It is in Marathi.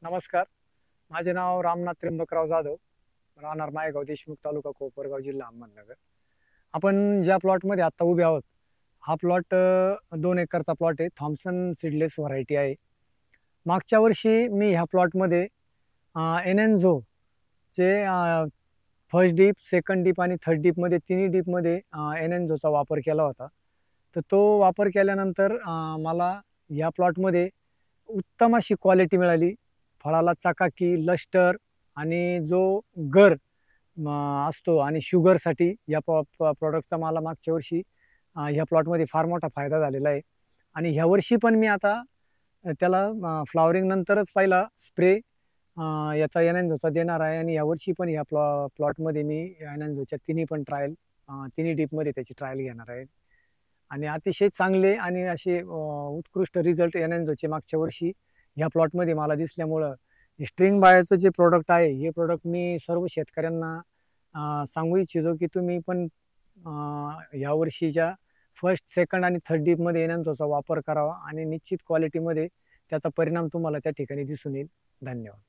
नमस्कार. माझे नाव रामनाथ त्र्यंबकराव जाधव, राहणार मायगाव, देशमुख तालुका, कोपरगाव, जिल्हा अहमदनगर. आपण ज्या प्लॉटमध्ये आता उभे आहोत, हा प्लॉट 2 एकरचा प्लॉट आहे. थॉम्सन सीडलेस व्हरायटी आहे. मागच्या वर्षी मी ह्या प्लॉटमध्ये एनएनझोचे फर्स्ट डीप, सेकंड डीप आणि थर्ड डीपमध्ये तिन्ही डीपमध्ये एनएनझोचा वापर केला होता. तर तो वापर केल्यानंतर मला ह्या प्लॉटमध्ये उत्तम अशी क्वालिटी मिळाली. फळाला चकाकी, लष्टर आणि जो गर असतो आणि शुगरसाठी या प्रॉडक्टचा मला मागच्या वर्षी ह्या प्लॉटमध्ये फार मोठा फायदा झालेला आहे. आणि ह्या वर्षी पण मी आता त्याला फ्लॉवरिंग नंतरच पहिला स्प्रे याचा एनएनझोचा देणार आहे. आणि यावर्षी पण ह्या प्लॉटमध्ये मी एनएनझोच्या तिन्ही डीपमध्ये त्याची ट्रायल घेणार आहे. आणि अतिशय चांगले आणि असे उत्कृष्ट रिझल्ट एनएनझोचे मागच्या वर्षी ह्या प्लॉटमध्ये मला दिसल्यामुळं स्ट्रिंग बायोचं जे प्रोडक्ट आहे, हे प्रोडक्ट मी सर्व शेतकऱ्यांना सांगू इच्छितो की तुम्ही पण ह्या वर्षीच्या फर्स्ट, सेकंड आणि थर्ड डीपमध्ये एनएनझोचा वापर करावा आणि निश्चित क्वालिटीमध्ये त्याचा परिणाम तुम्हाला त्या ठिकाणी दिसून येईल. धन्यवाद.